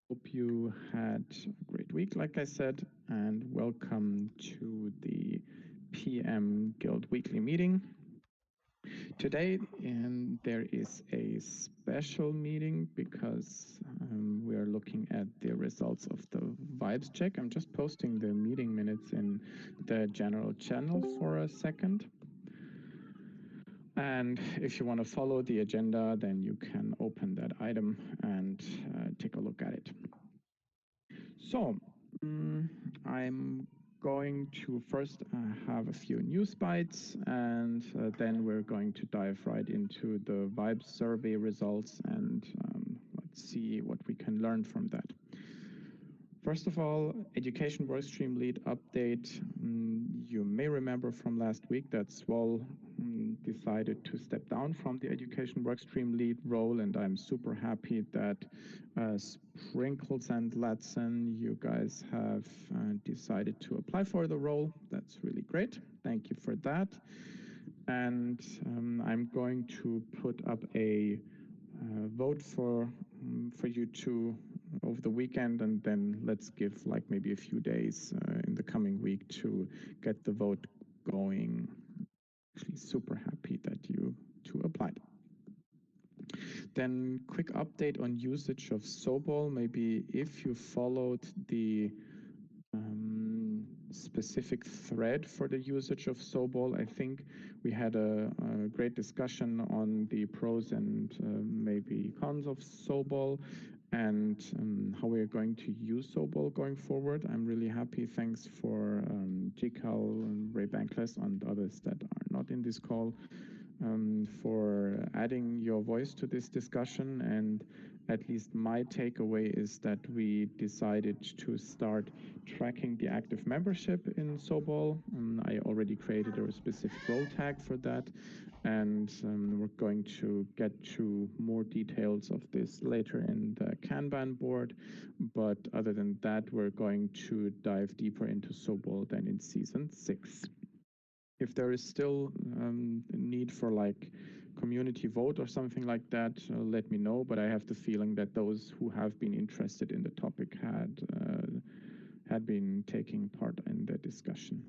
Hope you had a great week, like I said, and welcome to the PM Guild Weekly meeting. Today, and there is a special meeting because we are looking at the results of the vibes check. I'm just posting the meeting minutes in the general channel for a second. And if you want to follow the agenda, then you can open that item and take a look at it. So I'm going to first have a few news bites, and then we're going to dive right into the Vibe survey results, and let's see what we can learn from that. First of all, education workstream lead update. You may remember from last week that Swol decided to step down from the education workstream lead role, and I'm super happy that Sprinkles and Latson, you guys have decided to apply for the role. That's really great. Thank you for that. And I'm going to put up a vote for you two over the weekend, and then let's give like maybe a few days in the coming week to get the vote going. Actually, super happy that you two applied. Then quick update on usage of Sobol. Maybe if you followed the specific thread for the usage of Sobol, I think we had a great discussion on the pros and maybe cons of Sobol and how we're going to use Sobol going forward. I'm really happy. Thanks for Jikal and Ray Bankless and others that are not in this call for adding your voice to this discussion. And at least my takeaway is that we decided to start tracking the active membership in Sobol. I already created a specific role tag for that, and we're going to get to more details of this later in the Kanban board. But other than that, we're going to dive deeper into Sobol than in season 6. If there is still a need for like community vote or something like that, let me know. But I have the feeling that those who have been interested in the topic had been taking part in the discussion.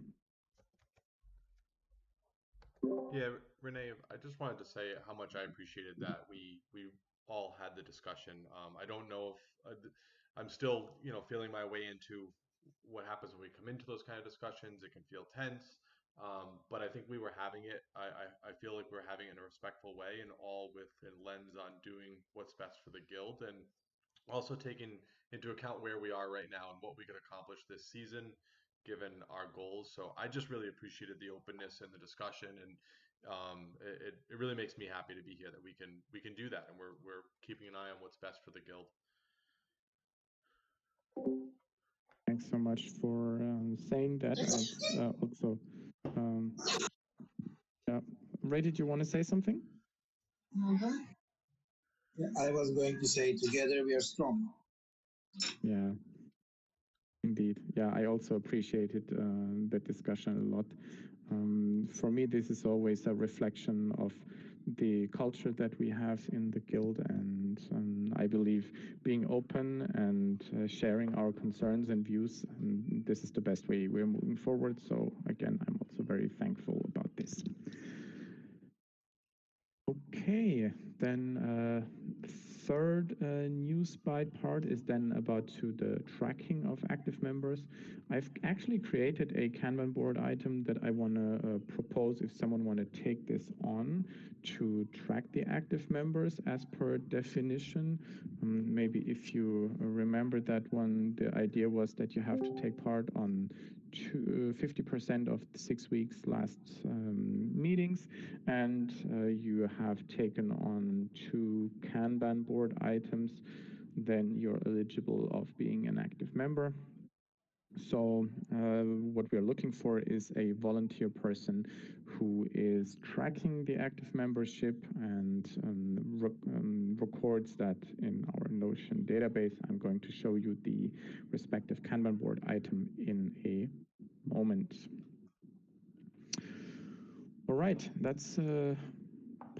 Yeah, Renee, I just wanted to say how much I appreciated that we all had the discussion. I don't know if I'm still, feeling my way into what happens when we come into those kind of discussions. It can feel tense, but I think we were having it. I feel like we're having it in a respectful way and all with a lens on doing what's best for the guild and also taking into account where we are right now and what we can accomplish this season given our goals. So I just really appreciated the openness and the discussion, and it really makes me happy to be here that we can do that, and we're keeping an eye on what's best for the guild. Thanks so much for saying that. And also, um, yeah. Ray, did you want to say something? I was going to say, together we are strong. Yeah, indeed. Yeah, I also appreciated that discussion a lot. For me, this is always a reflection of the culture that we have in the guild, and I believe being open and sharing our concerns and views, this is the best way we're moving forward. So again, I'm also very thankful about this. Okay, then third news bite part is then about to the tracking of active members. I've actually created a Kanban board item that I want to propose if someone want to take this on to track the active members as per definition. Maybe if you remember that one, the idea was that you have to take part on 50% of the 6 weeks last meetings, and you have taken on 2 Kanban board items, then you're eligible of being an active member. So what we're looking for is a volunteer person who is tracking the active membership and records that in our Notion database. I'm going to show you the respective Kanban board item in a moment. All right, that's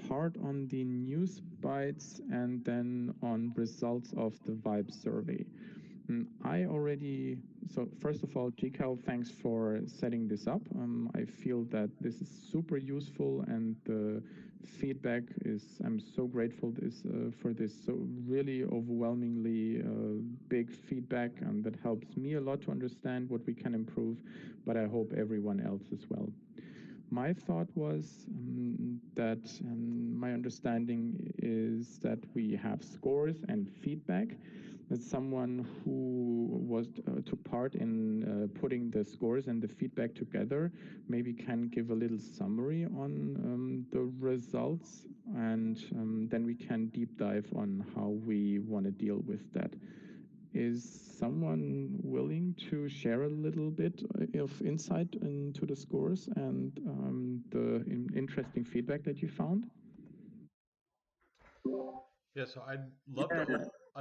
part on the news bites and then on results of the vibe survey. I already, so first of all, GCal, thanks for setting this up. I feel that this is super useful, and the feedback is, I'm so grateful for this so really overwhelmingly big feedback, and that helps me a lot to understand what we can improve, but I hope everyone else as well. My thought was that my understanding is that we have scores and feedback. That someone who took part in putting the scores and the feedback together maybe can give a little summary on the results, and then we can deep dive on how we want to deal with that. Is someone willing to share a little bit of insight into the scores and the interesting feedback that you found? Yeah, so I'd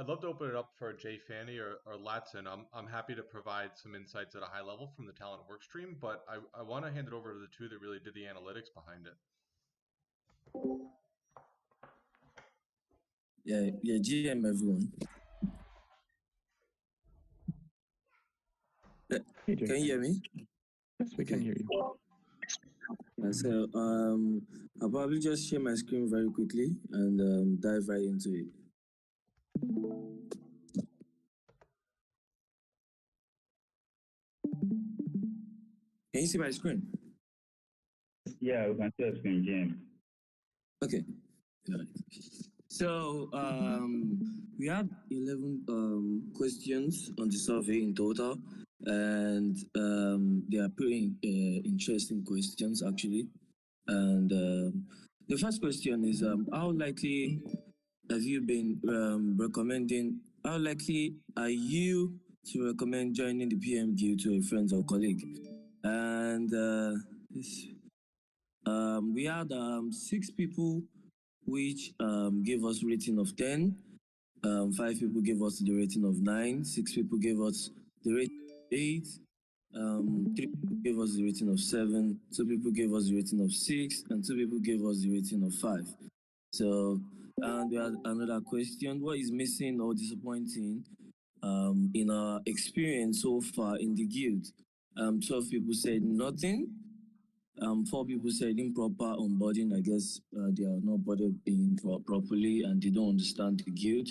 love to open it up for Jay Fanny or Latson. I'm happy to provide some insights at a high level from the talent work stream, but I want to hand it over to the two that really did the analytics behind it. Yeah, GM everyone. Hey, Jay. Can you hear me? Yes, we can hear you. Yeah, so I'll probably just share my screen very quickly and dive right into it. Can you see my screen? Yeah, we can see your screen, James. Okay. So we had 11 questions on the survey in total, and they are pretty interesting questions actually. And the first question is, how likely have you been recommending? How likely are you to recommend joining the PM Guild to a friend or colleague? And we had 6 people which gave us rating of 10. 5 people gave us the rating of 9. 6 people gave us the rating of 8. 3 people gave us the rating of 7. 2 people gave us the rating of 6, and 2 people gave us the rating of 5. So, and we had another question: what is missing or disappointing in our experience so far in the guild? 12 people said nothing. 4 people said improper onboarding. I guess they are not boarded in properly and they don't understand the guild.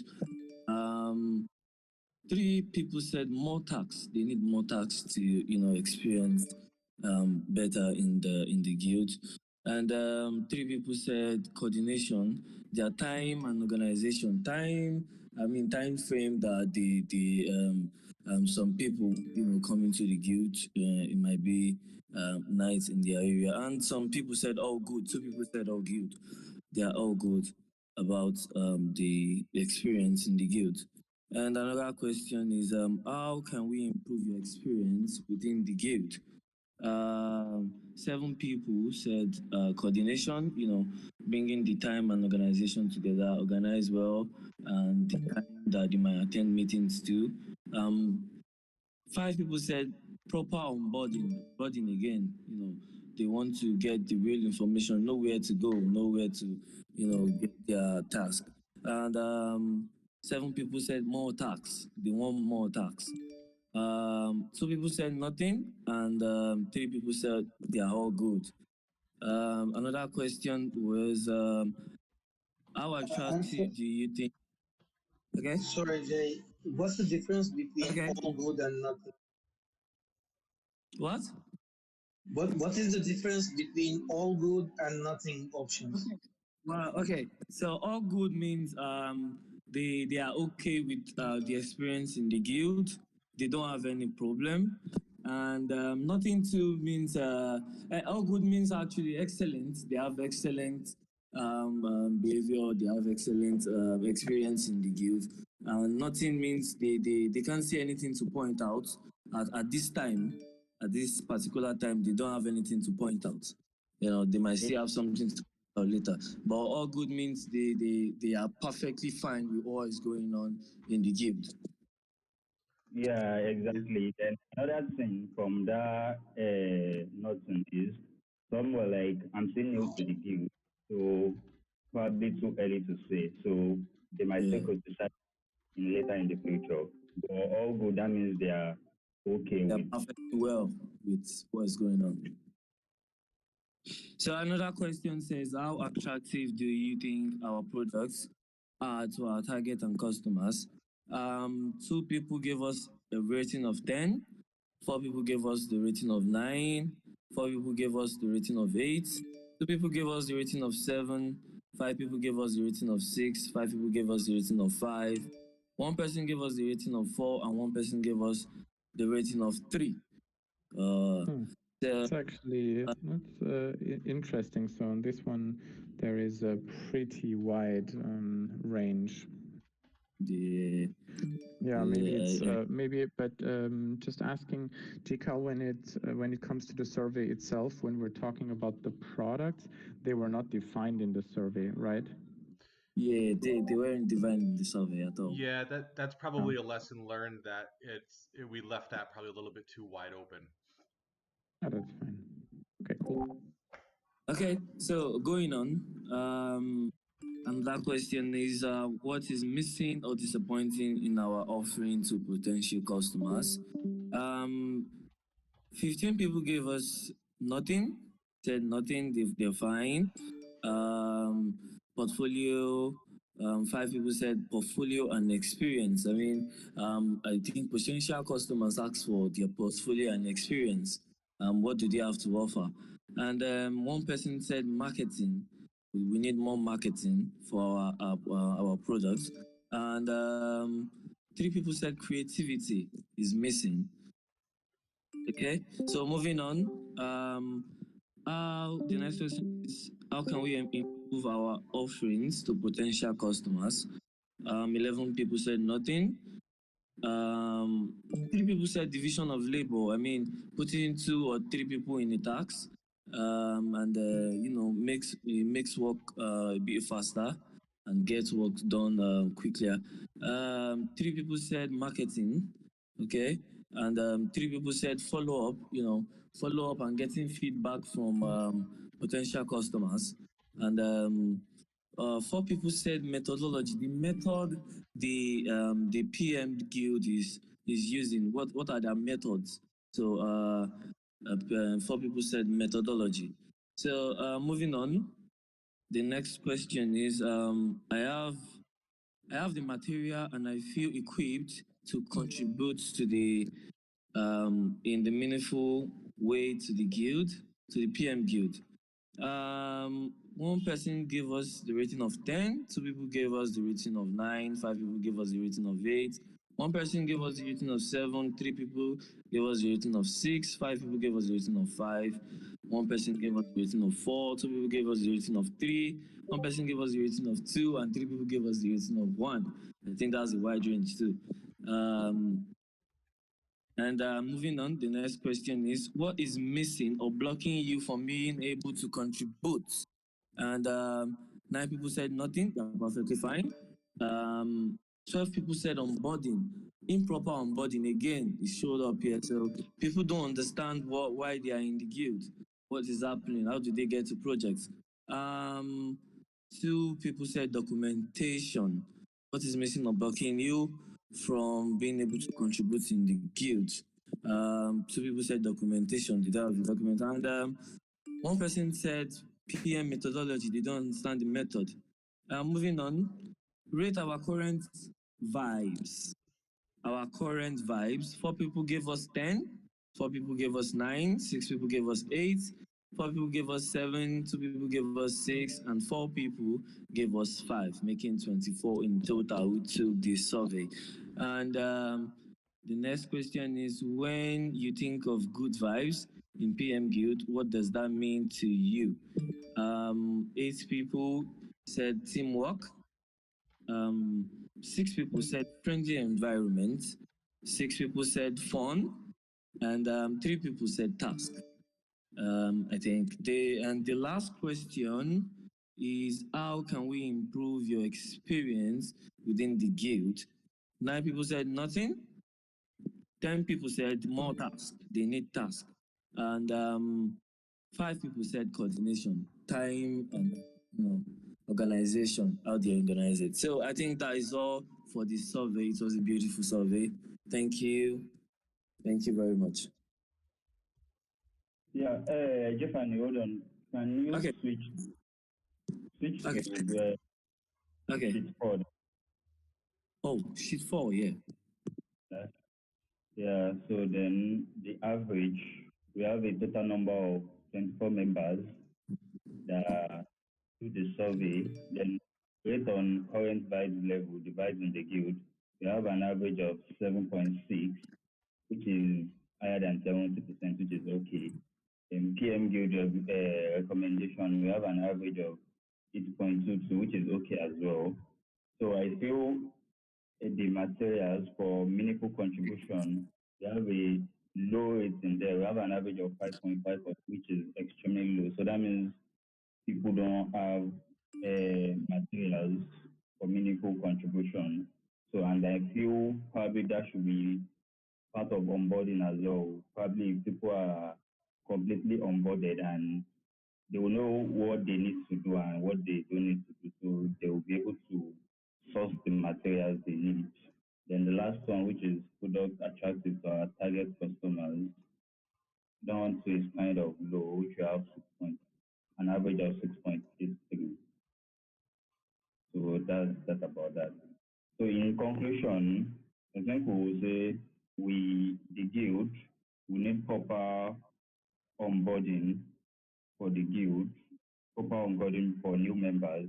3 people said more tax. They need more tax to experience better in the guild. And 3 people said coordination, their time and organization. Time frame that some people come into the guild. It might be nights in their area, and some people said all good. 2 people said all good. They are all good about the experience in the guild. And another question is, how can we improve your experience within the guild? 7 people said coordination, bringing the time and organization together, organize well, and the time that you might attend meetings too. 5 people said proper onboarding again. They want to get the real information, know where to go, know where to, get their task. And 7 people said more tax. They want more tax. 2 people said nothing, and 3 people said they are all good. Another question was, how attractive do you think? Okay. Sorry, Jay. What's the difference between Okay. all good and nothing? What? What is the difference between all good and nothing options? Well, okay. So all good means they are okay with the experience in the guild. They don't have any problem. And nothing to means all good means actually excellent. They have excellent behavior. They have excellent experience in the guild. Nothing means they can't see anything to point out at this time. At this particular time, they don't have anything to point out. They might still have something to later. But all good means they are perfectly fine with what is going on in the guild. Yeah, exactly. And another thing from that nothing is some were like, I'm still new to the guild. So probably too early to say. So they might Yeah, still could decide later in the future. But all good, that means they are okay they're with. perfectly well with what's going on. So another question says, how attractive do you think our products are to our target and customers? Two people gave us a rating of 10, four people gave us the rating of 9, four people gave us the rating of 8, two people gave us the rating of 7, five people gave us the rating of 6, five people gave us the rating of 5, one person gave us the rating of 4, and one person gave us the rating of 3. Uh, Hmm. the, It's actually that's interesting. So on this one, there is a pretty wide range. the Yeah, maybe it's uh, but just asking, Jika, when it comes to the survey itself, when we're talking about the products, they were not defined in the survey, right? Yeah, they weren't divided in the survey at all. Yeah, that's probably a lesson learned that we left that probably a little bit too wide open. Yeah, that's fine. Okay, cool. Okay, so going on, another question is what is missing or disappointing in our offering to potential customers? Um, 15 people gave us nothing, said nothing, they're fine. Um, portfolio, five people said portfolio and experience. I mean, I think potential customers ask for their portfolio and experience. What do they have to offer? And one person said marketing. We need more marketing for our products. And three people said creativity is missing. Okay, so moving on. How the next question is how can we improve our offerings to potential customers? 11 people said nothing. Um, three people said division of labor. I mean, putting two or three people in a task, and makes work a bit faster and gets work done quicker. Three people said marketing, okay, and three people said follow up. Follow up and getting feedback from potential customers, and four people said methodology. The method the PM Guild is using. What are their methods? So four people said methodology. So moving on, the next question is I have the material and I feel equipped to contribute to the in the meaningful way to the guild, to the PM Guild. One person gave us the rating of 10, two people gave us the rating of 9, five people gave us the rating of 8, one person gave us the rating of 7, three people gave us the rating of 6, five people gave us the rating of 5, one person gave us the rating of 4, two people gave us the rating of 3, one person gave us the rating of 2, and three people gave us the rating of 1. I think that's a wide range too. And moving on, the next question is what is missing or blocking you from being able to contribute? And nine people said nothing, they're perfectly fine. 12 people said onboarding, improper onboarding again, it showed up here. So people don't understand why they are in the guild, what is happening, how do they get to projects. Two people said documentation, what is missing or blocking you from being able to contribute in the guild. Two people said documentation, they don't have the document. And one person said PM methodology, they don't understand the method. Moving on, rate our current vibes. Our current vibes. Four people gave us 10, four people gave us 9, six people gave us 8, four people gave us 7, two people gave us 6, and four people gave us 5, making 24 in total who took this survey. And the next question is when you think of good vibes in PM Guild, what does that mean to you? 8 people said teamwork. Um, 6 people said friendly environment. 6 people said fun, and 3 people said task. I think the last question is how can we improve your experience within the guild? 9 people said nothing. 10 people said more task. They need task, and 5 people said coordination, time, and organization, how they organize it. So I think that is all for the survey. It was a beautiful survey. Thank you. Thank you very much. Yeah, Giovanni, hold on. Can you Okay. switch Okay. to Okay. sheet 4? Oh, sheet 4, yeah. Yeah, so then the average, we have a total number of 24 members that do the survey. Then based on current vibes level, the vibes in the guild, we have an average of 7.6, which is higher than 70%, which is okay. In PM guild recommendation, we have an average of 8.22, which is okay as well. So I feel the materials for meaningful contribution, we have a low rating there. We have an average of 5.5, which is extremely low. So that means people don't have materials for meaningful contribution. So, and I feel probably that should be part of onboarding as well. Probably if people are completely onboarded and they will know what they need to do and what they don't need to do, so they will be able to source the materials they need. Then the last one, which is product attractive to our target customers, that one too is kind of low, which we have an average of 6.83. So that's about that. So in conclusion, I think we will say the guild, we need proper onboarding for the guild, proper onboarding for new members.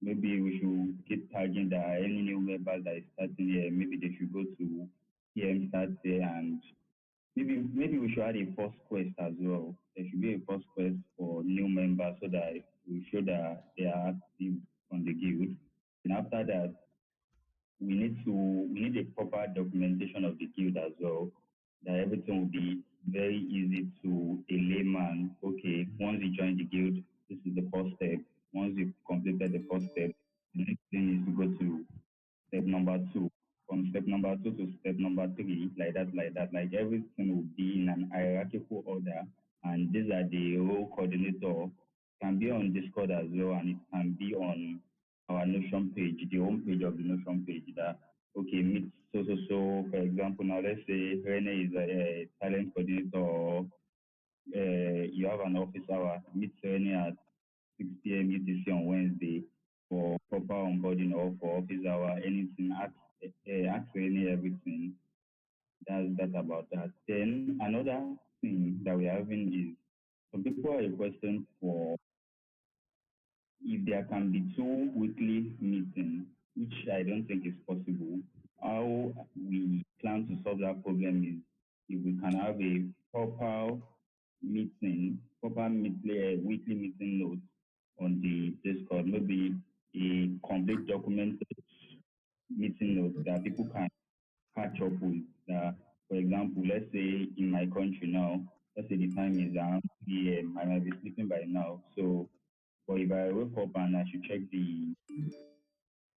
Maybe we should keep tagging that any new members that is starting here, maybe they should go to PM start there, and maybe we should add a first quest as well. There should be a first quest for new members so that we show that they are active on the guild. And after that, we need a proper documentation of the guild as well. That everything will be very easy to a layman. Okay, once you join the guild, this is the first step. Once you've completed the first step, the next thing is to go to step number two. From step number two to step number three, like that, like that. Like everything will be in an hierarchical order. And these are the role coordinator. Can be on Discord as well, and it can be on our Notion page, the home page of the Notion page. That okay, meet so. For example, now let's say Rene is a talent coordinator, or you have an office hour. Meet Rene at 6 p.m. UTC on Wednesday for proper onboarding or for office hour, anything, ask any everything. That's that about that. Then another thing that we're having is some people are requesting for if there can be two weekly meetings, which I don't think is possible. How we plan to solve that problem is if we can have a proper meeting, weekly meeting notes on the Discord, maybe a complete documented meeting notes that people can catch up with. For example, let's say in my country now, let's say the time is around 3 a.m. I might be sleeping by now. So, but if I wake up and I should check the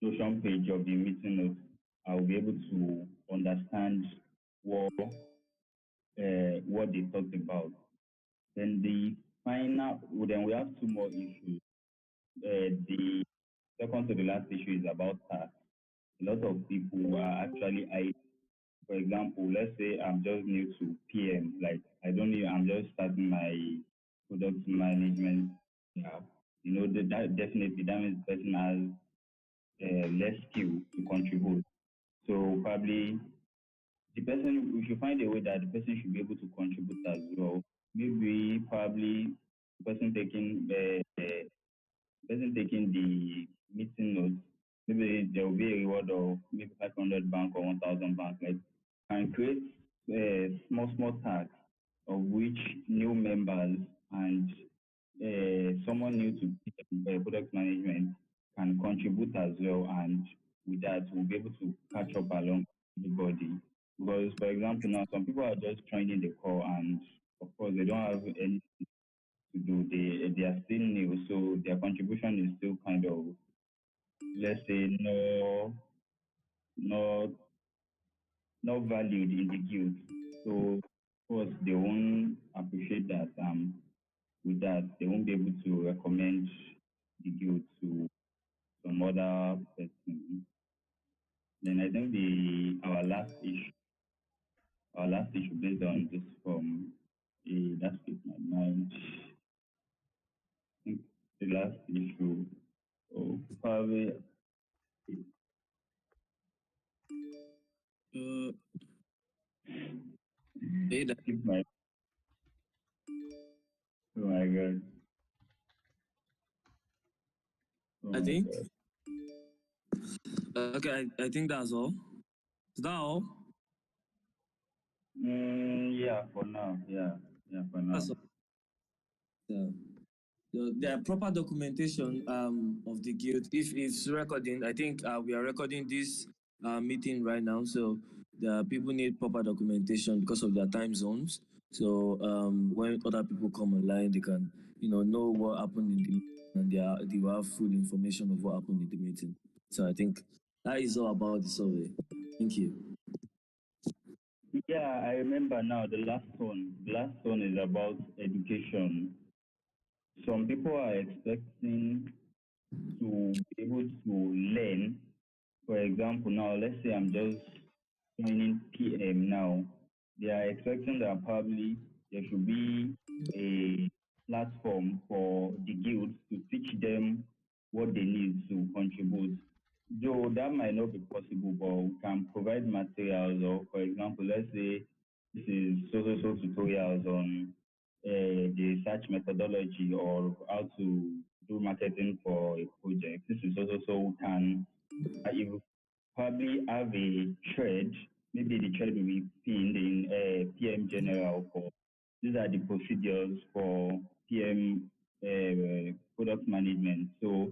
Notion page of the meeting notes, I'll be able to understand what what they talked about. Then then we have two more issues. The second to the last issue is about tax. A lot of people are actually, for example, let's say I'm just new to PM, like I'm just starting my product management. Yeah, that definitely that means the person has less skill to contribute. So probably we should find a way that the person should be able to contribute as well. Maybe probably the person taking the meeting notes, maybe there will be a reward of maybe 500 bank or 1,000 bank, like, and create small tasks of which new members and someone new to product management can contribute as well. And with that, we'll be able to catch up along everybody. Because, for example, now some people are just joining the call, and of course, they don't have any to do. They are still new, so their contribution is still kind of, let's say, no not valued in the guild. So of course they won't appreciate that. With that, they won't be able to recommend the guild to some other person. Then I think the our last issue based on this from that skipped my mind. I think the last issue, oh, probably Uh, Ada, skip my. Oh my god! Oh I my think. god! Okay, I think that's all. Is that all? Yeah, for now. Yeah, for now. That's all. Yeah. There are proper documentation of the guild. If it's recording, I think we are recording this meeting right now. So the people need proper documentation because of their time zones. So when other people come online, they can know what happened in the meeting, and they will have full information of what happened in the meeting. So I think that is all about the survey. Thank you. Yeah, I remember now the last one. The last one is about education. Some people are expecting to be able to learn. For example, now let's say I'm just joining PM now. They are expecting that probably there should be a platform for the guilds to teach them what they need to contribute. Though that might not be possible, but we can provide materials, or for example, let's say this is so tutorials on the research methodology or how to do marketing for a project. This is also we can if you probably have a thread, maybe the thread will be pinned in PM General for these are the procedures for PM product management. So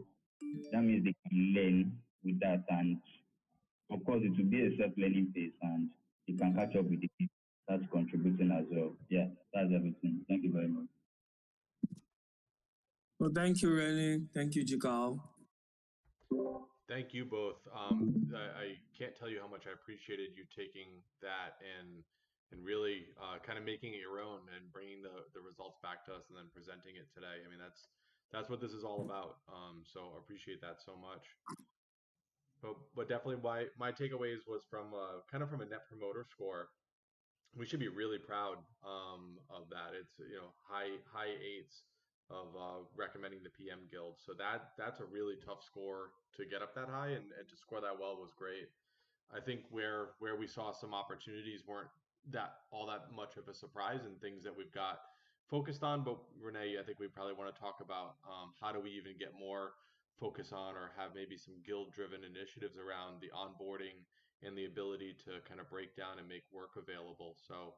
that means they can learn with that, and of course it will be a self-learning pace, and you can catch up with the people that's contributing as well. Yeah, that's everything. Thank you very much. Well, thank you, Rennie. Thank you, Jikal. Thank you both. I can't tell you how much I appreciated you taking that and really kind of making it your own and bringing the results back to us and then presenting it today. I mean, that's what this is all about. So I appreciate that so much. But definitely my takeaways was from kind of from a net promoter score. We should be really proud of that. It's high eights of recommending the PM Guild. So that's a really tough score to get up that high, and to score that well was great. I think where we saw some opportunities weren't that all that much of a surprise, and things that we've got focused on. But Renee, I think we probably want to talk about how do we even get more focus on, or have maybe some guild driven initiatives around the onboarding and the ability to kind of break down and make work available. So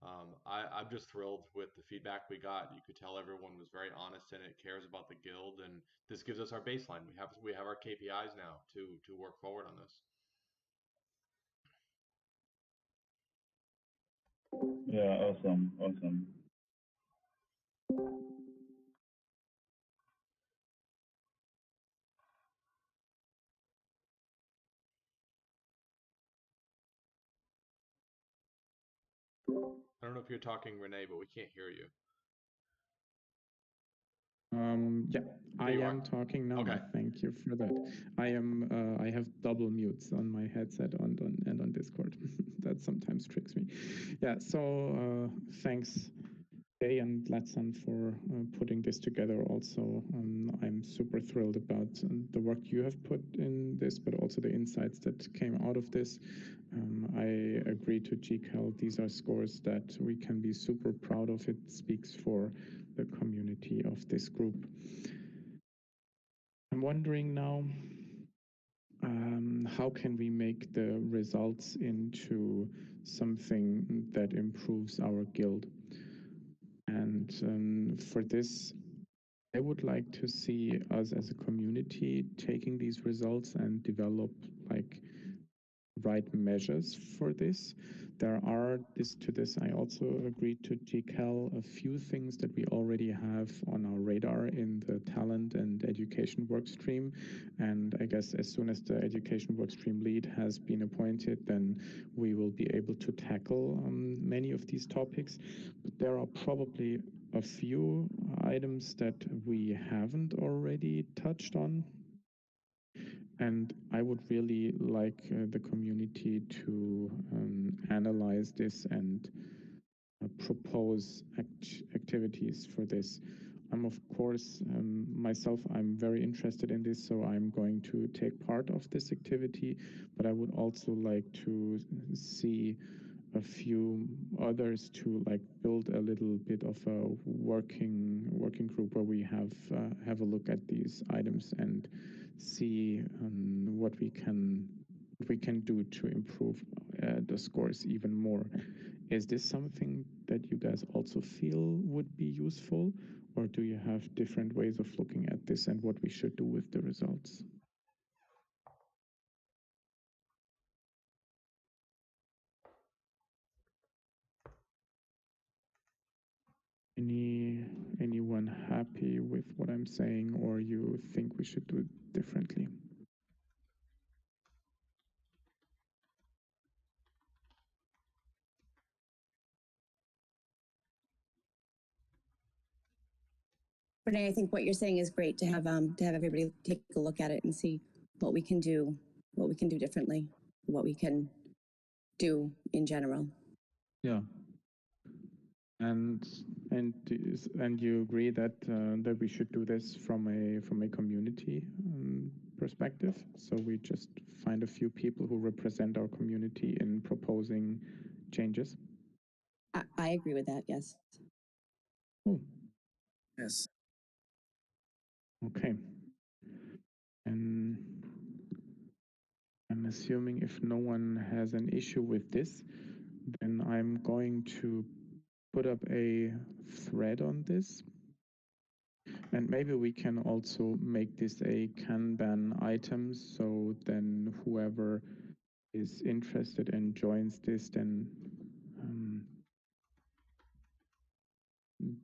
I'm just thrilled with the feedback we got. You could tell everyone was very honest and it cares about the guild, and this gives us our baseline. We have our KPIs now to work forward on this. Yeah, awesome. I don't know if you're talking, Renee, but we can't hear you. Yeah, I There you are. am talking now. Okay. Thank you for that. I have double mutes on my headset and on Discord. That sometimes tricks me. Yeah, so thanks, Jay and Latsan, for putting this together. Also, I'm super thrilled about the work you have put in this, but also the insights that came out of this. I agree to GCal. These are scores that we can be super proud of. It speaks for the community of this group. I'm wondering now, how can we make the results into something that improves our guild? And for this, I would like to see us as a community taking these results and develop like right measures for this. There are I also agreed to GCal a few things that we already have on our radar in the talent and education workstream. And I guess as soon as the education workstream lead has been appointed, then we will be able to tackle many of these topics. But there are probably a few items that we haven't already touched on. And I would really like the community to analyze this and propose activities for this. I'm of course myself, I'm very interested in this, so I'm going to take part of this activity, but I would also like to see a few others to like build a little bit of a working group where we have a look at these items and see what we can do to improve the scores even more. Is this something that you guys also feel would be useful, or do you have different ways of looking at this and what we should do with the results? Anyone happy with what I'm saying, or you think we should do it differently? Renee, I think what you're saying is great to have everybody take a look at it and see what we can do differently, what we can do in general. Yeah. And you agree that that we should do this from a community perspective. So we just find a few people who represent our community in proposing changes. I agree with that. Yes. Oh. Yes. Okay. And I'm assuming if no one has an issue with this, then I'm going to put up a thread on this. And maybe we can also make this a Kanban item, so then whoever is interested and joins this,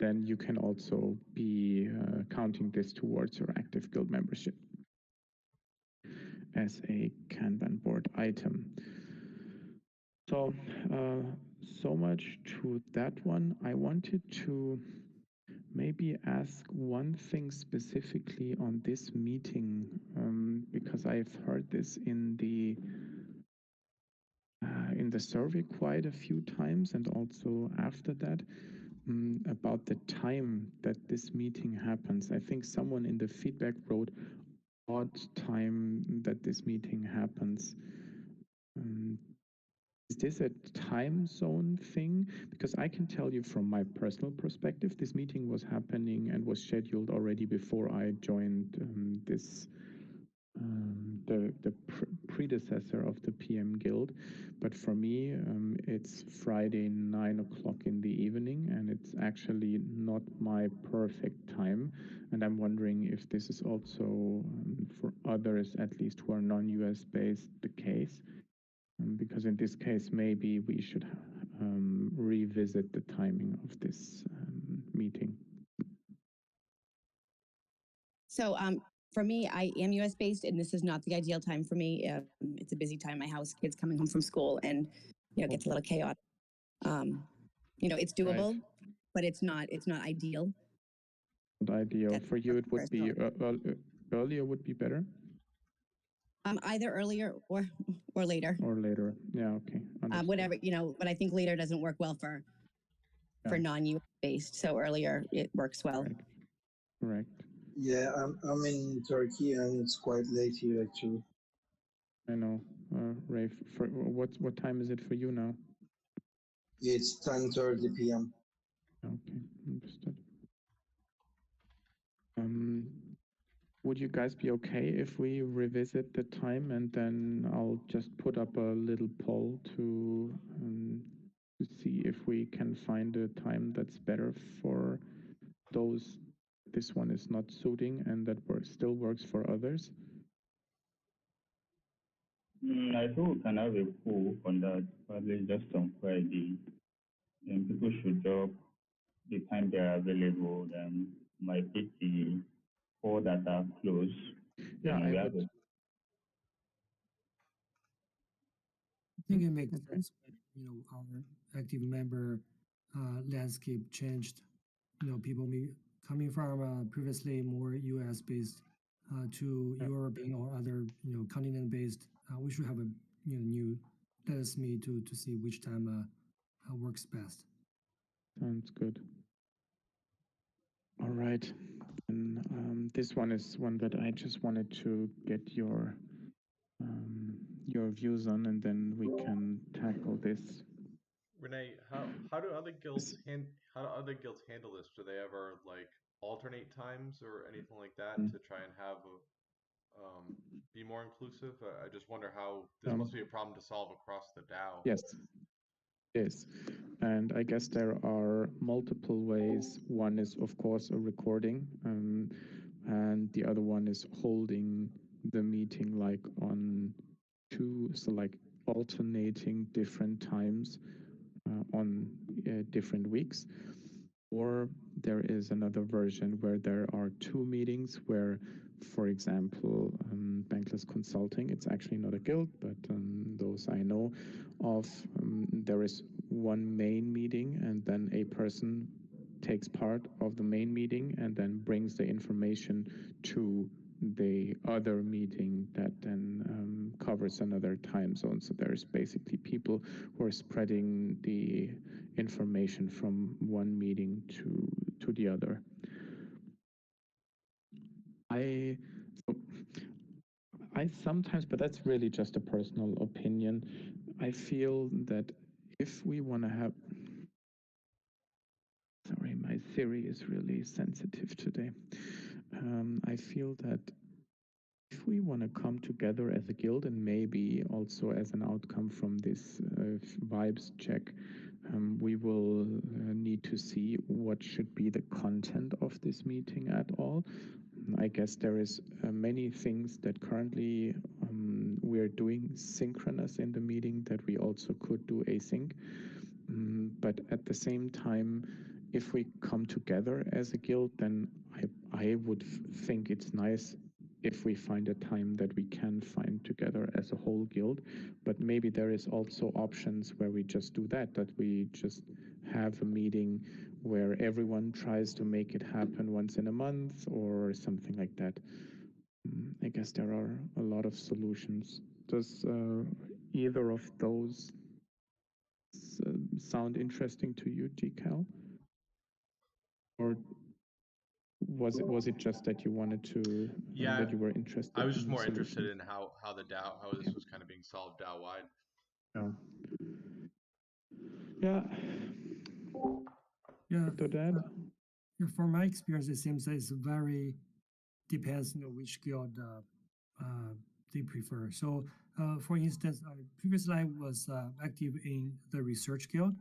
then you can also be counting this towards your active guild membership as a Kanban board item. So, so much to that one. I wanted to maybe ask one thing specifically on this meeting, because I've heard this in the survey quite a few times, and also after that, about the time that this meeting happens. I think someone in the feedback wrote odd time that this meeting happens. Is this a time zone thing? Because I can tell you from my personal perspective, this meeting was happening and was scheduled already before I joined the predecessor of the PM Guild. But for me, it's Friday 9 o'clock in the evening, and it's actually not my perfect time. And I'm wondering if this is also for others, at least who are non-US based, the case. Because in this case, maybe we should revisit the timing of this meeting. So for me, I am US based, and this is not the ideal time for me. It's a busy time in my house, kids coming home from school, and it gets a little chaotic. It's doable, right, but it's not ideal. Not ideal. For you, it would be earlier would be better? Either earlier or later. Or later. Yeah, okay. Whatever, but I think later doesn't work well for non-US based. So earlier it works well. Correct. Yeah, I'm in Turkey and it's quite late here actually. I know. Rafe, what time is it for you now? It's 10:30 p.m. Okay, understood. Would you guys be okay if we revisit the time, and then I'll just put up a little poll to see if we can find a time that's better for those this one is not suiting and that still works for others? I think we can have a poll on that, probably just on Friday. And people should drop the time they are available, then might pick the four that are close. Yeah, I would. I think it makes sense. Our active member landscape changed. People coming from previously more US based to European or other continent based, we should have a new let us meet to see which time works best. Sounds good. All right. And this one is one that I just wanted to get your views on, and then we can tackle this. Renee, how do other guilds handle this? Do they ever like alternate times or anything like that to try and have be more inclusive? I just wonder how this must be a problem to solve across the DAO. Yes. Yes. And I guess there are multiple ways. One is, of course, a recording, and the other one is holding the meeting like on like alternating different times on different weeks. Or there is another version where there are two meetings where, for example, Bankless Consulting, it's actually not a guild, but those I know of, there is one main meeting and then a person takes part of the main meeting and then brings the information to the other meeting that then covers another time zone. So there's basically people who are spreading the information from one meeting to the other. I sometimes, but that's really just a personal opinion, I feel that if we want to have, sorry, my Siri is really sensitive today. I feel that if we want to come together as a guild and maybe also as an outcome from this vibes check, we will need to see what should be the content of this meeting at all. I guess there is many things that currently we're doing synchronous in the meeting that we also could do async. But at the same time, if we come together as a guild, then I would think it's nice if we find a time that we can find together as a whole guild. But maybe there is also options where we just do that we just have a meeting where everyone tries to make it happen once in a month or something like that. I guess there are a lot of solutions. Does either of those sound interesting to you, GCal? Or was it just that you wanted to that you were interested? I was just in more solutions? interested in how the DAO, how this was kind of being solved DAO wide. Yeah. Yeah. To that. From my experience, it seems that it's very depends which guild they prefer. So, for instance, previously I was active in the research guild,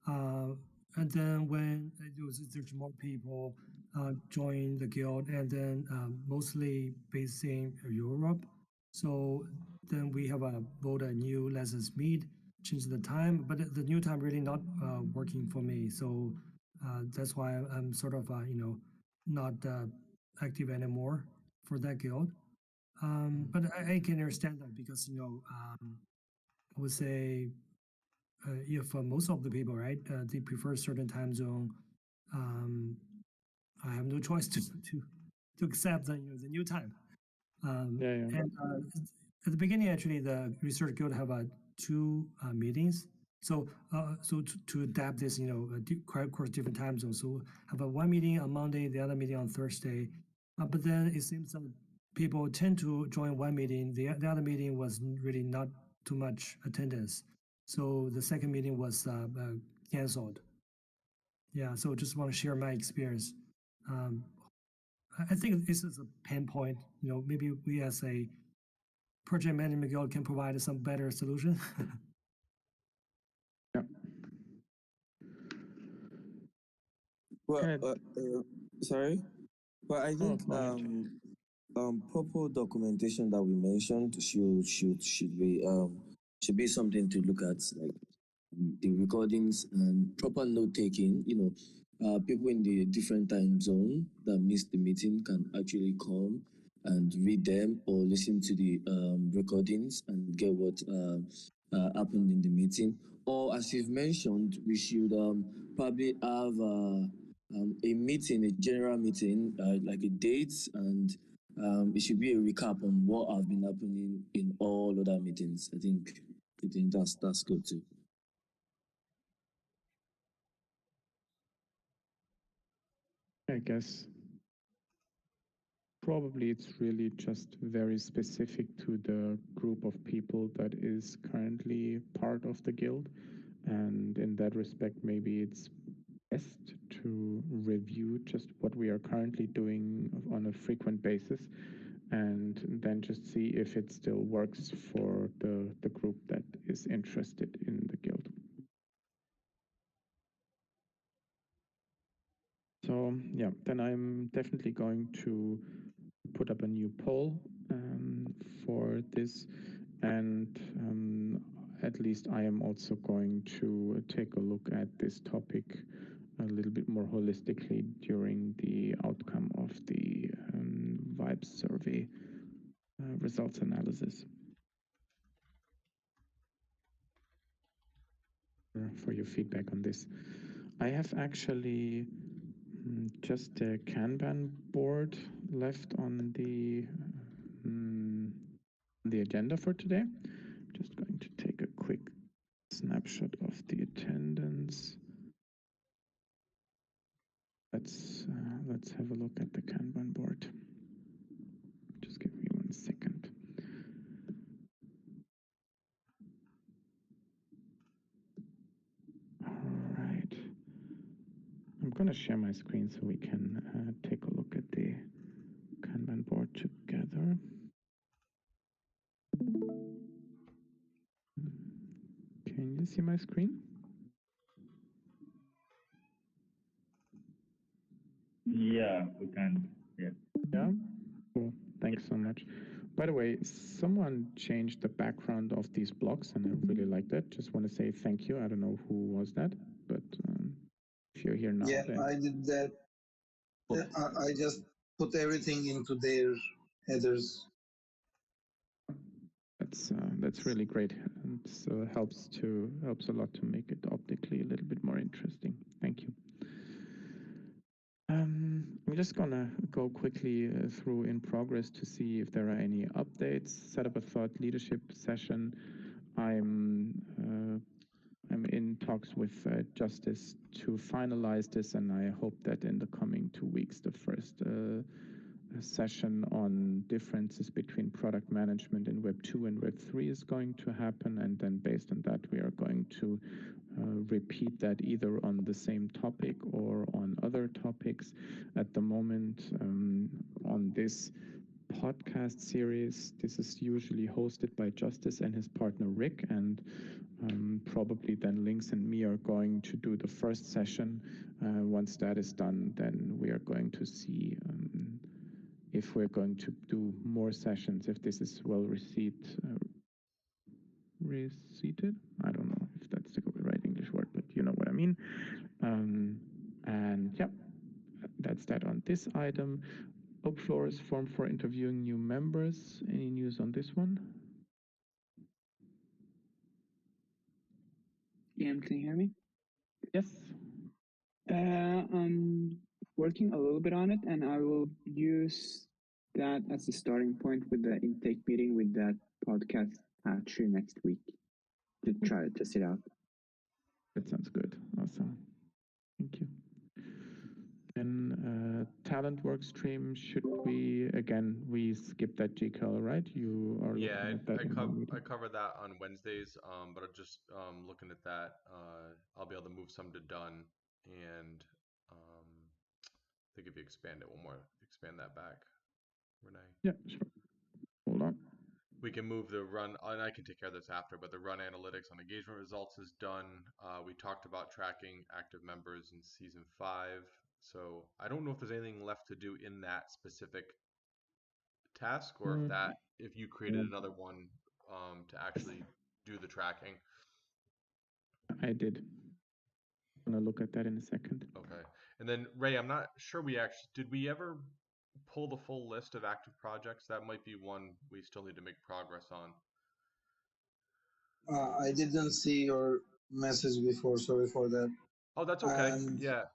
and then when there's more people join the guild, and then mostly based in Europe. So then we have bought a new lessons meet, change the time, but the new time really not working for me. So that's why I'm sort of not active anymore for that guild. But I can understand that because I would say if most of the people, right, they prefer certain time zone, I have no choice to accept the new time. And at the beginning, actually, the research guild have two meetings. So to adapt this, of course, different time zones. So have a one meeting on Monday, the other meeting on Thursday. But then it seems that people tend to join one meeting. The other meeting was really not too much attendance. So the second meeting was canceled. Yeah, so just want to share my experience. I think this is a pain point. Maybe we as a project management guild can provide some better solution. Yeah. Well, sorry, but I think proper documentation that we mentioned should be something to look at, like the recordings and proper note taking. People in the different time zone that missed the meeting can actually come and read them or listen to the recordings and get what happened in the meeting. Or as you've mentioned, we should probably have a meeting, a general meeting, like a date and it should be a recap on what have been happening in all other meetings. I think that's good too. I guess probably it's really just very specific to the group of people that is currently part of the guild. And in that respect, maybe it's best to review just what we are currently doing on a frequent basis and then just see if it still works for the group that is interested in the guild. So yeah, then I'm definitely going to put up a new poll for this, and at least I am also going to take a look at this topic a little bit more holistically during the outcome of the vibes survey results analysis. For your feedback on this. I have actually just a Kanban board left on the agenda for today. Just going to take a quick snapshot of the attendance. Let's have a look at the Kanban board. Just give me 1 second. All right. I'm going to share my screen so we can take a look at the Kanban board together. Can you see my screen? Yeah, we can. Yeah. Yeah? Cool. Thanks so much. By the way, someone changed the background of these blocks, and I really like that. Just want to say thank you. I don't know who was that, but if you're here now, Yeah, then I did that. I just put everything into their headers. That's really great, and so helps a lot to make it optically a little bit more interesting. Thank you. I'm just gonna go quickly through in progress to see if there are any updates. Set up a thought leadership session. I'm in talks with Justice to finalize this, and I hope that in the coming 2 weeks, the first session on differences between product management in Web 2 and Web 3 is going to happen, and then based on that, we are going to repeat that either on the same topic or on other topics. At the moment, on this podcast series, this is usually hosted by Justice and his partner Rick, and probably then Lynx and me are going to do the first session. Once that is done, then we are going to see if we're going to do more sessions, if this is well received. Receipted? I don't know if that's the right English word, but you know what I mean. And yeah, that's that on this item. Oak Floor is formed for interviewing new members. Any news on this one? Can you hear me? Yes. I'm working a little bit on it, and I will use that as a starting point with the intake meeting with that podcast hatchery next week to try to test it out. That sounds good. Awesome. Thank you. Then talent work stream, should we, again, we skip that GCal, right? You are looking at that in the meeting. I cover that on Wednesdays, but I'm just looking at that. I'll be able to move some to done, and I think if you expand it one more, expand that back, Renee. Yeah, sure. Hold on. We can move the run, and I can take care of this after, but the run analytics on engagement results is done. We talked about tracking active members in season 5. So I don't know if there's anything left to do in that specific task, or if you created another one to actually do the tracking. I did. I'm gonna look at that in a second. Okay. And then Ray, I'm not sure did we ever pull the full list of active projects? That might be one we still need to make progress on. I didn't see your message before. Sorry for that. Oh, that's okay. Yeah,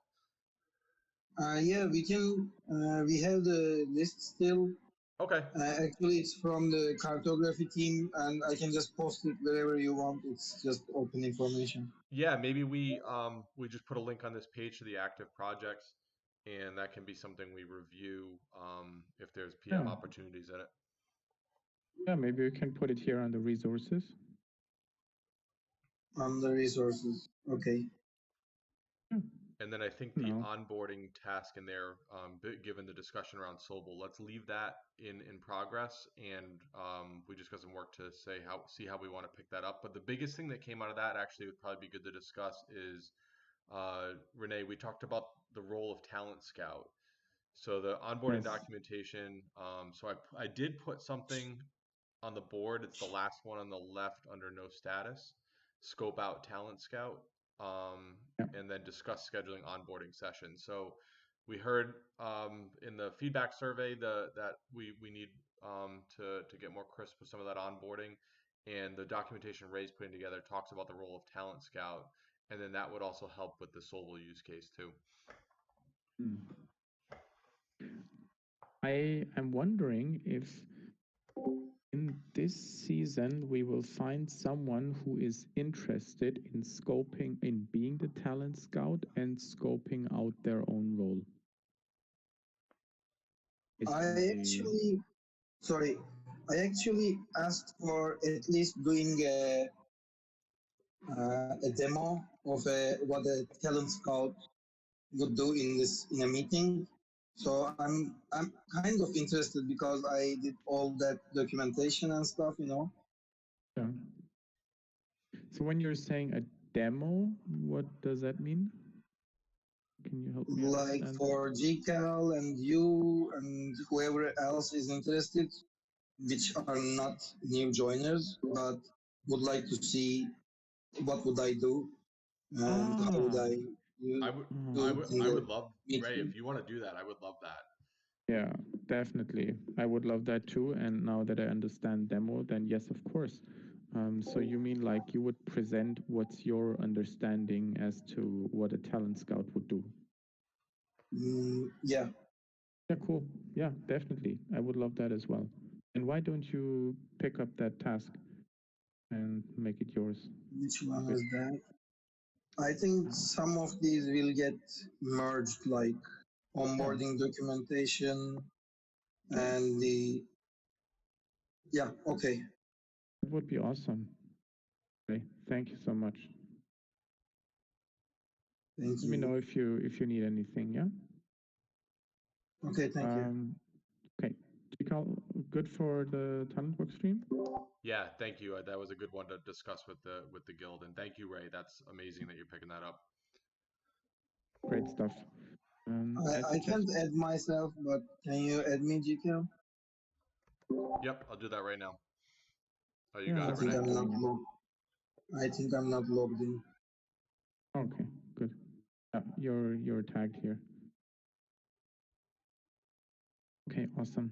we can. We have the list still. Okay. Actually, it's from the cartography team, and I can just post it wherever you want. It's just open information. Yeah, maybe we just put a link on this page to the active projects, and that can be something we review if there's PM Yeah. opportunities in it. Yeah, maybe we can put it here on the resources. On the resources. Okay. And then I think the No. onboarding task in there, given the discussion around Sobel, let's leave that in progress, and we just got some work to see how we want to pick that up. But the biggest thing that came out of that actually would probably be good to discuss is Renee. We talked about the role of talent scout. So the onboarding Yes. documentation. So I did put something on the board. It's the last one on the left under no status. Scope out talent scout, and then discuss scheduling onboarding sessions. So we heard in the feedback survey that we need to get more crisp with some of that onboarding, and the documentation Ray's putting together talks about the role of talent scout, and then that would also help with the Solval use case too. I am wondering if in this season we will find someone who is interested in being the talent scout and scoping out their own role. I actually asked for at least doing a demo of what a talent scout would do in a meeting. So I'm kind of interested because I did all that documentation and stuff, Yeah. So when you're saying a demo, what does that mean? Can you help me Like understand? for GCal and you and whoever else is interested, which are not new joiners, but would like to see what would I do and how would I I would love, meeting. Ray, if you want to do that, I would love that. Yeah, definitely. I would love that too. And now that I understand demo, then yes, of course. So you mean like you would present what's your understanding as to what a talent scout would do? Yeah. Yeah, cool. Yeah, definitely. I would love that as well. And why don't you pick up that task and make it yours? Which one is that? I think some of these will get merged, like onboarding documentation and the. Yeah, okay. That would be awesome. Okay, thank you so much. Thank Let me you. know if you need anything, yeah? Okay, thank you. Okay, Tikal, good for the talent work stream? Yeah, thank you. That was a good one to discuss with the guild, and thank you, Ray. That's amazing that you're picking that up. Great stuff. I can't add myself, but can you add me, GK? Yep, I'll do that right now. Oh, you Yeah, got it, Renee? I think I'm not logged in. Okay, good. Yeah, you're tagged here. Okay, awesome.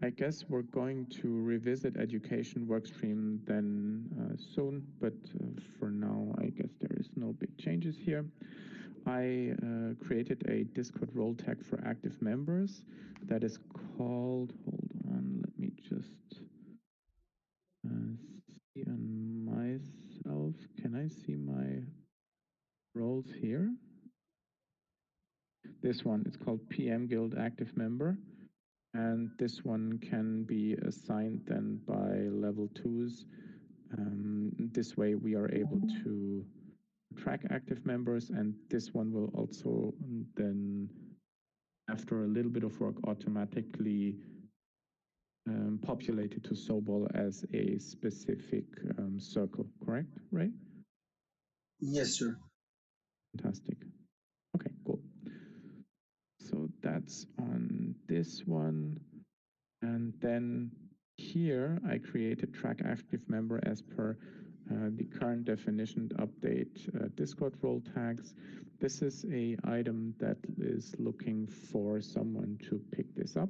I guess we're going to revisit education workstream then soon, but for now, I guess there is no big changes here. I created a Discord role tag for active members that is called, hold on, let me just see on myself. Can I see my roles here? This one, it's called PM Guild Active Member. And this one can be assigned then by level 2s. This way we are able to track active members, and this one will also then, after a little bit of work, automatically populate it to Sobol as a specific circle, correct, Ray? Yes, sir. Fantastic. Okay, cool. So that's on this one. And then here I created track active member as per the current definition update Discord role tags. This is a item that is looking for someone to pick this up.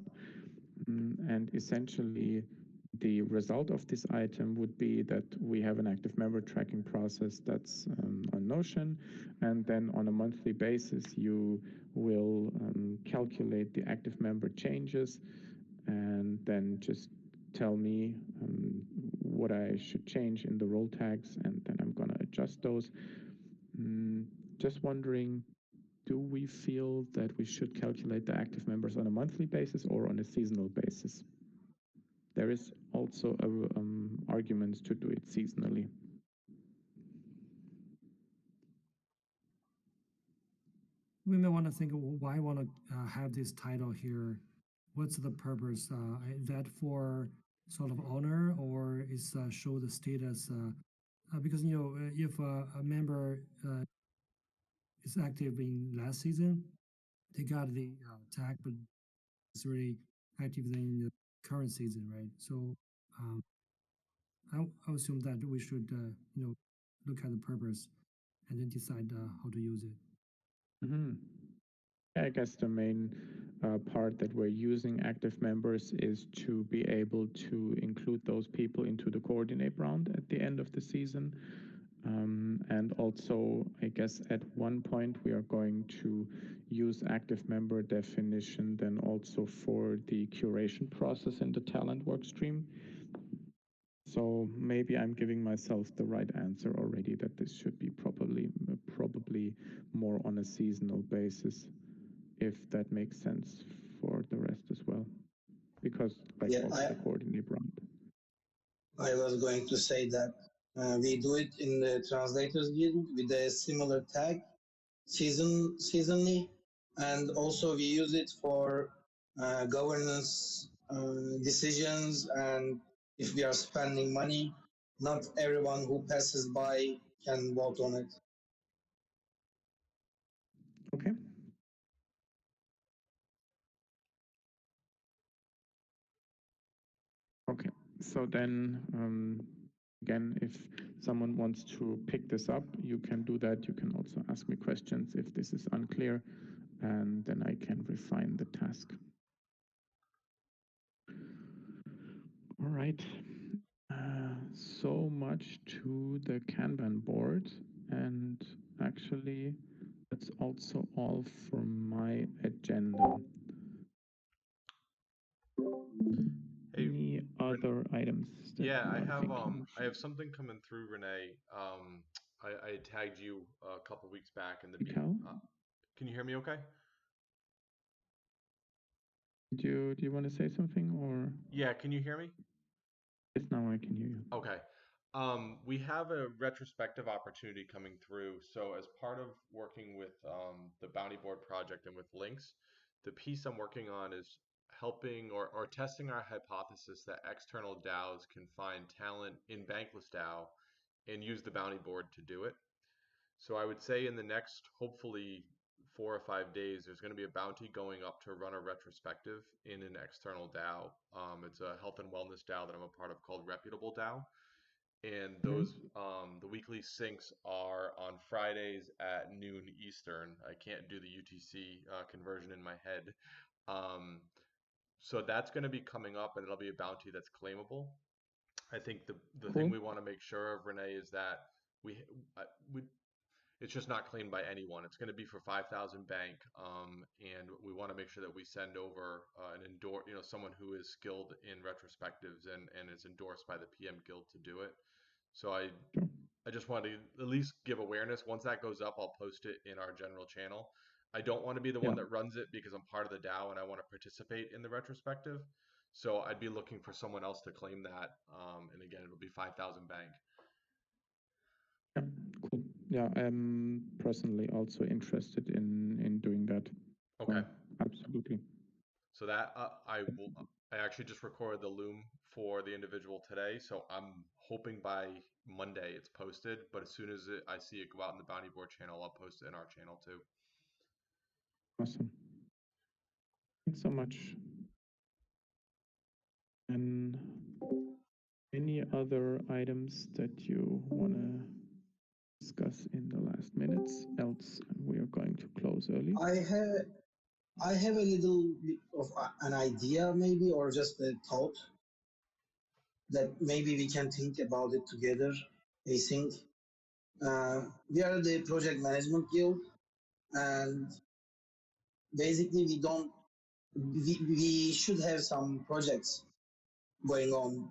And essentially the result of this item would be that we have an active member tracking process that's on Notion, and then on a monthly basis you will calculate the active member changes and then just tell me what I should change in the role tags, and then I'm gonna adjust those. Just wondering, do we feel that we should calculate the active members on a monthly basis or on a seasonal basis? There is also arguments to do it seasonally. We may want to think, why want to have this title here? What's the purpose? Is that for sort of honor, or is show the status? Because if a member is active in last season, they got the tag, but it's really active in the current season, right? So I assume that we should look at the purpose and then decide how to use it. I guess the main part that we're using active members is to be able to include those people into the coordinate round at the end of the season. And also, I guess at one point we are going to use active member definition then also for the curation process in the talent workstream. So maybe I'm giving myself the right answer already, that this should be probably more on a seasonal basis, if that makes sense for the rest as well. Because the coordinate round. I was going to say that we do it in the Translators Guild with a similar tag seasonally, and also we use it for governance decisions, and if we are spending money, not everyone who passes by can vote on it. Okay. Okay, so then again, if someone wants to pick this up, you can do that. You can also ask me questions if this is unclear, and then I can refine the task. All right. So much to the Kanban board, and actually that's also all for my agenda. Any other items? Yeah, I have something coming through, Renee. I tagged you a couple weeks back in the meeting. Can you hear me okay? Do you want to say something, or? Yeah, can you hear me? Yes, now I can hear you. Okay. We have a retrospective opportunity coming through. So as part of working with the Bounty Board project and with Links, the piece I'm working on is helping or testing our hypothesis that external DAOs can find talent in Bankless DAO and use the Bounty Board to do it. So I would say in the next, hopefully, 4 or 5 days, there's going to be a bounty going up to run a retrospective in an external DAO. It's a health and wellness DAO that I'm a part of called Reputable DAO. And those, the weekly syncs are on Fridays at noon Eastern. I can't do the UTC conversion in my head. So that's going to be coming up, and it'll be a bounty that's claimable. I think the thing we want to make sure of, Renee, is that it's just not claimed by anyone. It's going to be for 5,000 bank, and we want to make sure that we send over someone who is skilled in retrospectives and is endorsed by the PM Guild to do it. So I just want to at least give awareness. Once that goes up, I'll post it in our general channel. I don't want to be the one that runs it because I'm part of the DAO and I want to participate in the retrospective. So I'd be looking for someone else to claim that. And again, it'll be 5,000 bank. Yeah, cool. Yeah, I'm personally also interested in doing that. Okay. Absolutely. So that I actually just recorded the loom for the individual today. So I'm hoping by Monday it's posted. But as soon as I see it go out in the Bounty Board channel, I'll post it in our channel too. Awesome. Thanks so much. And any other items that you want to discuss in the last minutes? Else we are going to close early. I have a little bit of an idea, maybe, or just a thought that maybe we can think about it together. I think we are the project management guild, and basically we don't we should have some projects going on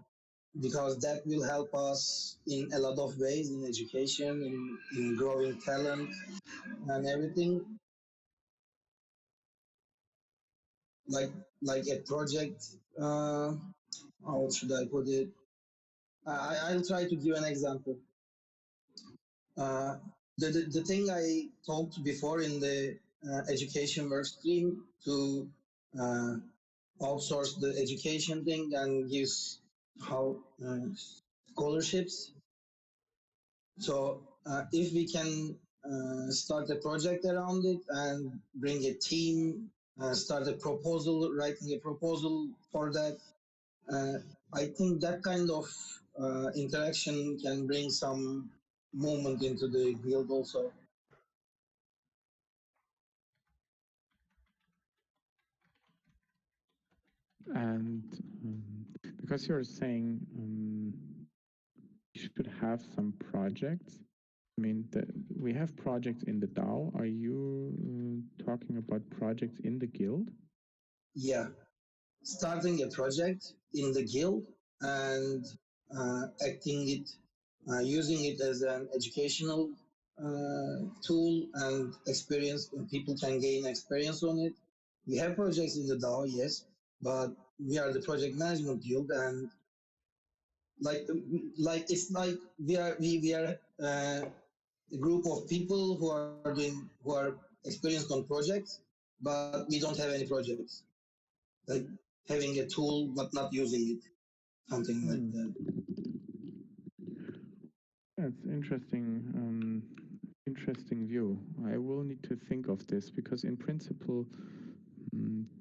because that will help us in a lot of ways in education, in growing talent and everything. Like like a project. How should I put it? I'll try to give an example. Uh, the thing I talked before in the education work stream to uh, outsource the education thing and gives how scholarships. So if we can start a project around it and bring a team, start a proposal, writing a proposal for that, uh, I think that kind of interaction can bring some movement into the guild also. And because you're saying you should have some projects, I mean, we have projects in the DAO. Are you talking about projects in the guild? Yeah, starting a project in the guild and acting it, using it as an educational tool and experience. People can gain experience on it. We have projects in the DAO, yes, but we are the project management guild, and like it's like we are a group of people who are experienced on projects, but we don't have any projects. Like having a tool but not using it, something like that. That's interesting. Interesting view. I will need to think of this because, in principle,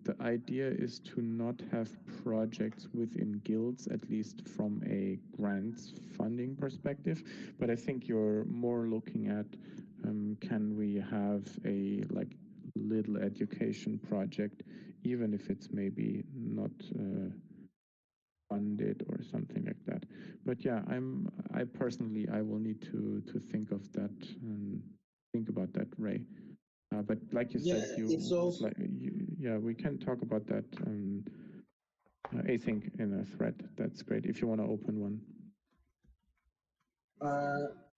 the idea is to not have projects within guilds, at least from a grants funding perspective. But I think you're more looking at can we have a little education project, even if it's maybe not funded or something like that. But yeah, I personally I will need to think of that and think about that, Ray. But like you said, It's also yeah, we can talk about that async in a thread. That's great if you want to open one.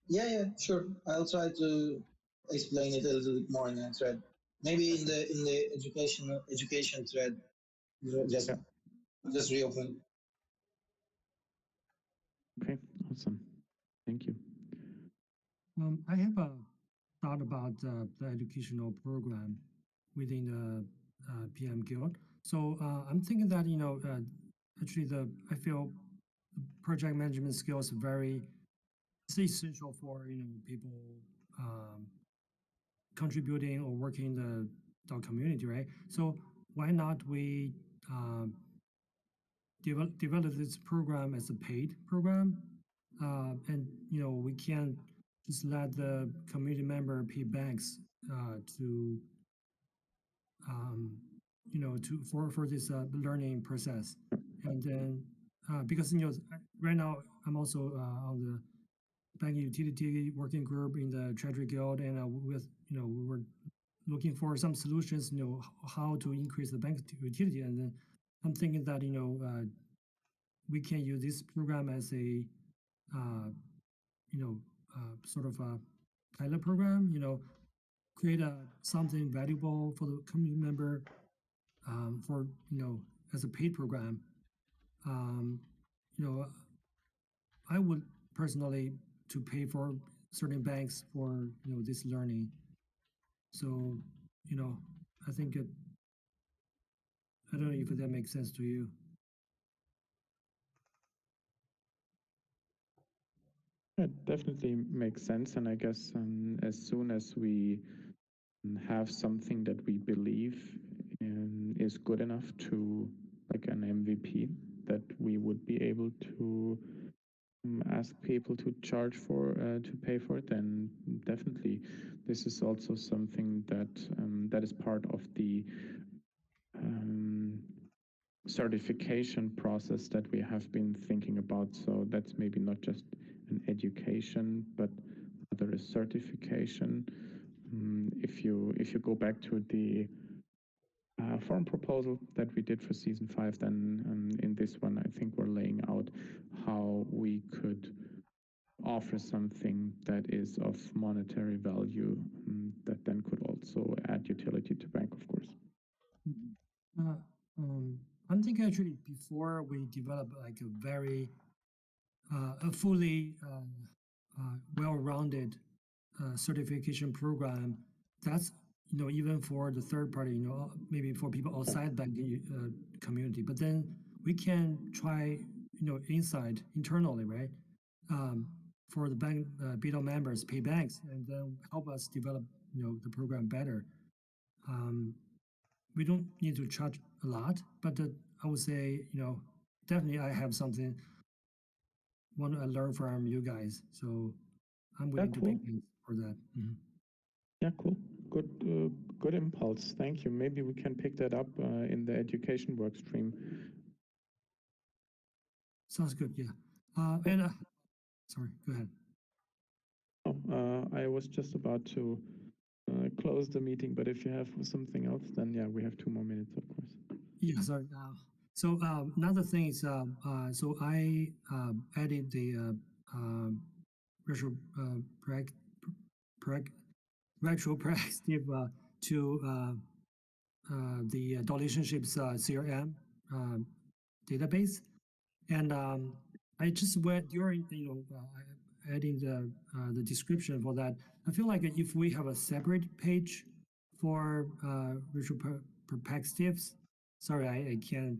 yeah, sure. I'll try to explain it a little bit more in a thread. Maybe in the education thread. Just Yeah. just reopen. Okay, awesome. Thank you. I have a thought about the educational program within the PM Guild. So I'm thinking that actually I feel project management skills are very essential for people um, contributing or working in the community, right? So why not we develop this program as a paid program, and we can just let the community member pay banks to for this learning process, and then because right now I'm also on the bank utility working group in the Treasury Guild, and with we were looking for some solutions, how to increase the bank utility, and then I'm thinking that we can use this program as a sort of a pilot program, create something valuable for the community member for as a paid program. Um, you know, I would personally to pay for certain banks for this learning. So I think I don't know if that makes sense to you. It definitely makes sense, and I guess as soon as we have something that we believe is good enough to like an MVP, that we would be able to ask people to charge for to pay for it, then definitely this is also something that is part of the certification process that we have been thinking about. So that's maybe not just an education, but rather a certification. If you go back to the form proposal that we did for season 5, then in this one, I think we're laying out how we could offer something that is of monetary value that then could also add utility to bank, of course. I'm thinking actually before we develop like a very a fully well-rounded certification program, that's even for the third party, maybe for people outside banking community, but then we can try inside internally, right? For the bank BDO members pay banks and then help us develop the program better. We don't need to charge a lot, but I would say definitely I have something want to learn from you guys, so I'm willing to pay for that. Mm-hmm. Yeah, cool. Good impulse. Thank you. Maybe we can pick that up in the education work stream. Sounds good. Yeah. Sorry, go ahead. I was just about to close the meeting, but if you have something else, then yeah, we have 2 more minutes, of course. Yeah, sorry. So another thing is, so I added the retrospective to the relationships CRM database, and I just went during adding the description for that. I feel like if we have a separate page for retrospectives, sorry, I can't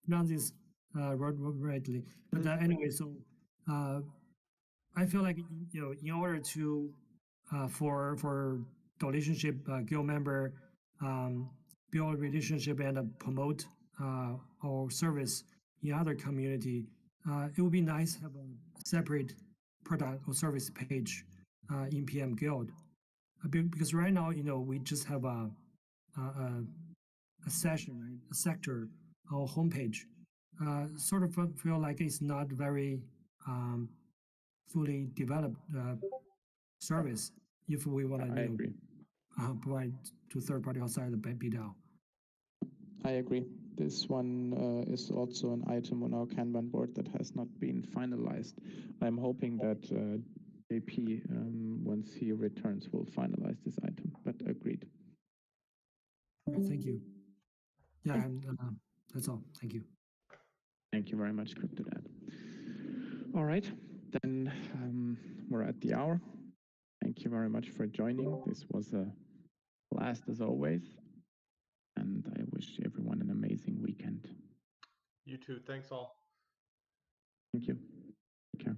pronounce this rightly, but anyway, so I feel like in order to for relationship guild member build relationship and promote our service in other community, it would be nice to have a separate product or service page in PM Guild, because right now we just have a session, right? A sector, our homepage. Sort of feel like it's not very fully developed service if we want to provide to third party outside the BDAO. I agree. This one is also an item on our Kanban board that has not been finalized. I'm hoping that JP, once he returns, will finalize this item, but agreed. Right, thank you. Yeah, that's all. Thank you. Thank you very much, CryptoDad. All right, then we're at the hour. Thank you very much for joining. This was a blast as always. And I wish everyone an amazing weekend. You too. Thanks all. Thank you. Take care.